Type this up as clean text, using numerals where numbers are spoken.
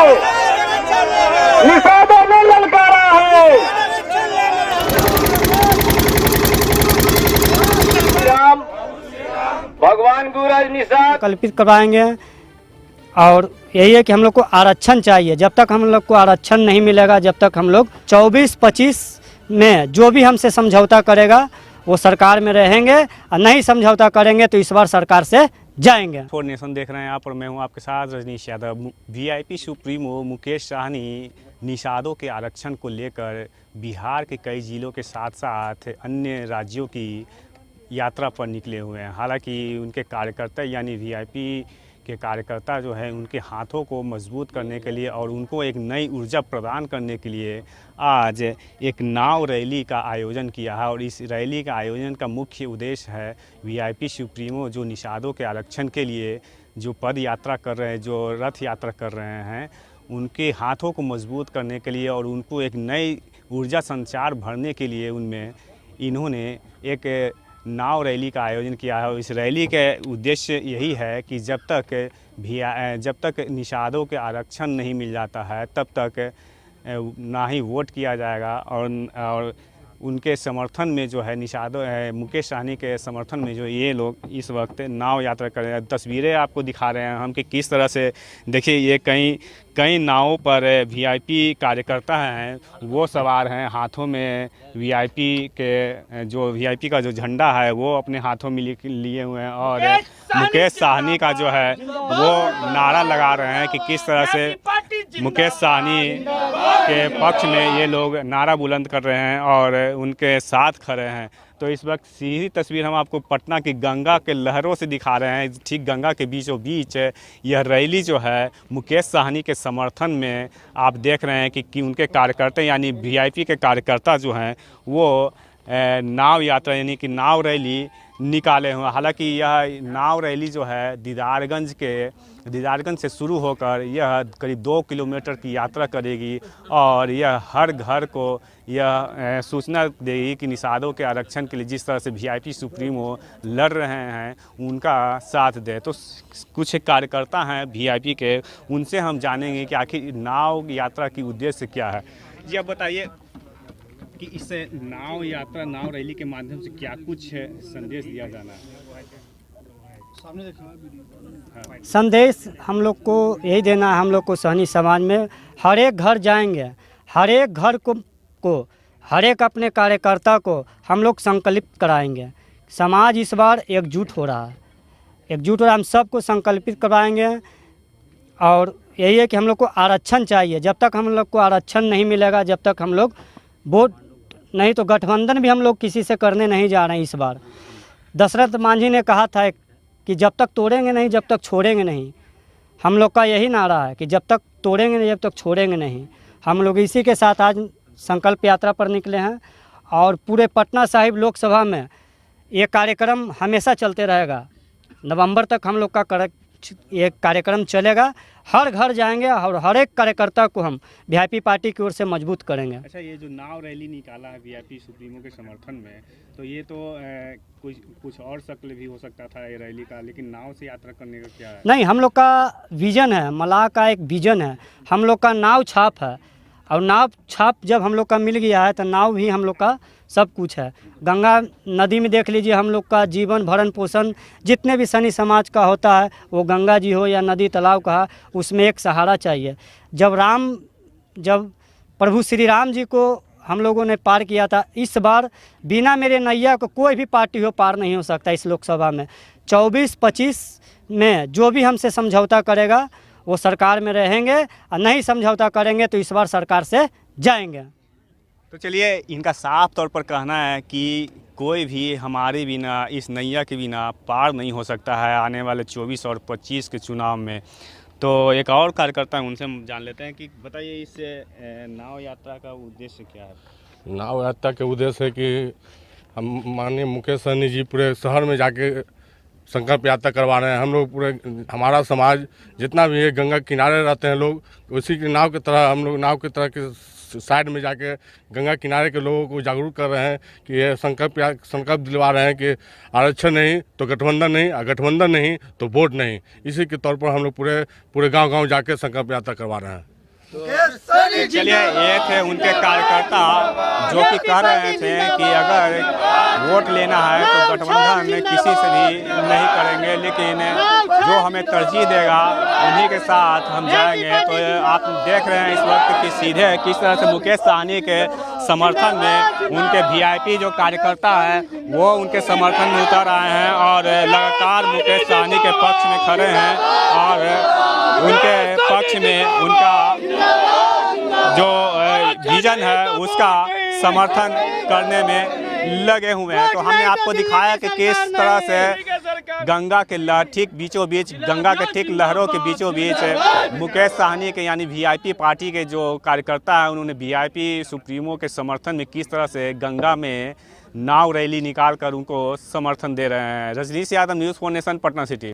है, निषादों ने ललकारा है। राम भगवान गुरुराज निषाद कल्पित करवाएंगे। और यही है कि हम लोग को आरक्षण चाहिए। जब तक हम लोग को आरक्षण नहीं मिलेगा, जब तक हम लोग 24-25 में जो भी हमसे समझौता करेगा वो सरकार में रहेंगे, और नहीं समझौता करेंगे तो इस बार सरकार से जाएंगे। फोर नेशन देख रहे हैं आप, और मैं हूं आपके साथ रजनीश यादव। वीआईपी सुप्रीमो मुकेश सहनी निषादों के आरक्षण को लेकर बिहार के कई जिलों के साथ साथ अन्य राज्यों की यात्रा पर निकले हुए हैं। हालांकि उनके कार्यकर्ता यानी वीआईपी के कार्यकर्ता जो है, उनके हाथों को मजबूत करने के लिए और उनको एक नई ऊर्जा प्रदान करने के लिए आज एक नाव रैली का आयोजन किया है। और इस रैली का आयोजन का मुख्य उद्देश्य है वीआईपी सुप्रीमो जो निषादों के आरक्षण के लिए जो पद यात्रा कर रहे हैं, जो रथ यात्रा कर रहे हैं, उनके हाथों को मजबूत करने के लिए और उनको एक नई ऊर्जा संचार भरने के लिए उनमें इन्होंने एक नाव रैली का आयोजन किया है। और इस रैली के उद्देश्य यही है कि जब तक निषादों के आरक्षण नहीं मिल जाता है, तब तक ना ही वोट किया जाएगा। और उनके समर्थन में जो है मुकेश सहनी के समर्थन में जो ये लोग इस वक्त नाव यात्रा कर रहे हैं। तस्वीरें आपको दिखा रहे हैं हम कि किस तरह से, देखिए ये कई नावों पर वीआईपी कार्यकर्ता हैं, वो सवार हैं। हाथों में वीआईपी का जो झंडा है वो अपने हाथों में लिए हुए हैं। और मुकेश सहनी का जो है वो नारा लगा रहे हैं कि किस तरह से मुकेश सहनी के पक्ष में ये लोग नारा बुलंद कर रहे हैं और उनके साथ खड़े हैं। तो इस वक्त सीधी तस्वीर हम आपको पटना की गंगा के लहरों से दिखा रहे हैं। ठीक गंगा के बीचों बीच यह रैली जो है मुकेश सहनी के समर्थन में आप देख रहे हैं कि उनके कार्यकर्ता यानी वीआईपी के कार्यकर्ता जो हैं वो नाव यात्रा यानी कि नाव रैली निकाले हुए। हालांकि यह नाव रैली जो है दीदारगंज से शुरू होकर यह करीब 2 किलोमीटर की यात्रा करेगी और यह हर घर को यह सूचना देगी कि निषादों के आरक्षण के लिए जिस तरह से वीआईपी सुप्रीमो लड़ रहे हैं उनका साथ दे। तो कुछ कार्यकर्ता हैं वीआईपी के, उनसे हम जानेंगे कि आखिर नाव यात्रा की उद्देश्य क्या है। जी आप बताइए कि इस नाव रैली के माध्यम से क्या कुछ संदेश दिया जाना है? संदेश हम लोग को यही देना है। हम लोग को सहनी समाज में हर एक घर जाएंगे, हर एक घर को हर एक अपने कार्यकर्ता को हम लोग संकल्पित कराएंगे। समाज इस बार एकजुट हो रहा है, हम सबको संकल्पित करवाएंगे। और यही है कि हम लोग को आरक्षण चाहिए। जब तक हम लोग को आरक्षण नहीं मिलेगा, जब तक हम लोग वोट नहीं तो गठबंधन भी हम लोग किसी से करने नहीं जा रहे हैं। इस बार दशरथ मांझी ने कहा था कि जब तक तोड़ेंगे नहीं, जब तक छोड़ेंगे नहीं। हम लोग का यही नारा है कि जब तक तोड़ेंगे नहीं, जब तक छोड़ेंगे नहीं। हम लोग इसी के साथ आज संकल्प यात्रा पर निकले हैं और पूरे पटना साहिब लोकसभा में ये कार्यक्रम हमेशा चलते रहेगा। नवंबर तक हम लोग का ये कार्यक्रम चलेगा। हर घर जाएंगे और हर एक कार्यकर्ता को हम वीआईपी पार्टी की ओर से मजबूत करेंगे। अच्छा, ये जो नाव रैली निकाला है वीआईपी सुप्रीमो के समर्थन में, तो ये तो कुछ और शक्ल भी हो सकता था ये रैली का, लेकिन नाव से यात्रा करने का क्या है? नहीं, हम लोग का विजन है, मलाह का एक विजन है। हम लोग का नाव छाप है और नाव छाप जब हम लोग का मिल गया है तो नाव भी हम लोग का सब कुछ है। गंगा नदी में देख लीजिए, हम लोग का जीवन भरण पोषण जितने भी सनी समाज का होता है, वो गंगा जी हो या नदी तालाब का, उसमें एक सहारा चाहिए। जब प्रभु श्री राम जी को हम लोगों ने पार किया था, इस बार बिना मेरे नैया को कोई भी पार्टी हो पार नहीं हो सकता। इस लोकसभा में 24-25 में जो भी हमसे समझौता करेगा वो सरकार में रहेंगे, और नहीं समझौता करेंगे तो इस बार सरकार से जाएंगे। तो चलिए, इनका साफ तौर पर कहना है कि कोई भी हमारे बिना, इस नैया के बिना पार नहीं हो सकता है आने वाले 24 और 25 के चुनाव में। तो एक और कार्यकर्ता है, उनसे हम जान लेते हैं कि बताइए इस नाव यात्रा का उद्देश्य क्या है? नाव यात्रा के उद्देश्य है कि हम माननीय मुकेश सहनी जी पूरे शहर में जाके संकल्प यात्रा करवा रहे हैं। हम लोग पूरे, हमारा समाज जितना भी है, गंगा किनारे रहते हैं लोग, उसी की नाव की तरह हम लोग नाव की तरह के साइड में जाके गंगा किनारे के लोगों को जागरूक कर रहे हैं कि ये संकल्प दिलवा रहे हैं कि आरक्षण नहीं तो गठबंधन नहीं, और गठबंधन नहीं तो वोट नहीं। इसी के तौर पर हम लोग पूरे गांव जाके संकल्प यात्रा करवा रहे हैं। चलिए, ये थे उनके कार्यकर्ता जो कि कह रहे थे कि अगर वोट लेना है तो गठबंधन किसी से भी नहीं करेंगे, लेकिन जो हमें तरजीह देगा उन्हीं के साथ हम जाएंगे। तो आप देख रहे हैं इस वक्त कि सीधे किस तरह से मुकेश सहनी के समर्थन में उनके वीआईपी जो कार्यकर्ता हैं वो उनके समर्थन में उतर आए हैं और लगातार मुकेश सहनी के पक्ष में खड़े हैं और उनके पक्ष में उनका जो विजन है उसका समर्थन करने में लगे हुए हैं। तो हमने आपको दिखाया कि किस तरह से गंगा के ठीक बीचों बीच, गंगा के ठीक लहरों के बीचों बीच मुकेश सहनी के यानी वीआईपी पार्टी के जो कार्यकर्ता हैं उन्होंने वीआईपी सुप्रीमो के समर्थन में किस तरह से गंगा में नाव रैली निकाल कर उनको समर्थन दे रहे हैं। Rajneesh Yadav, news 4 nation, Patna city.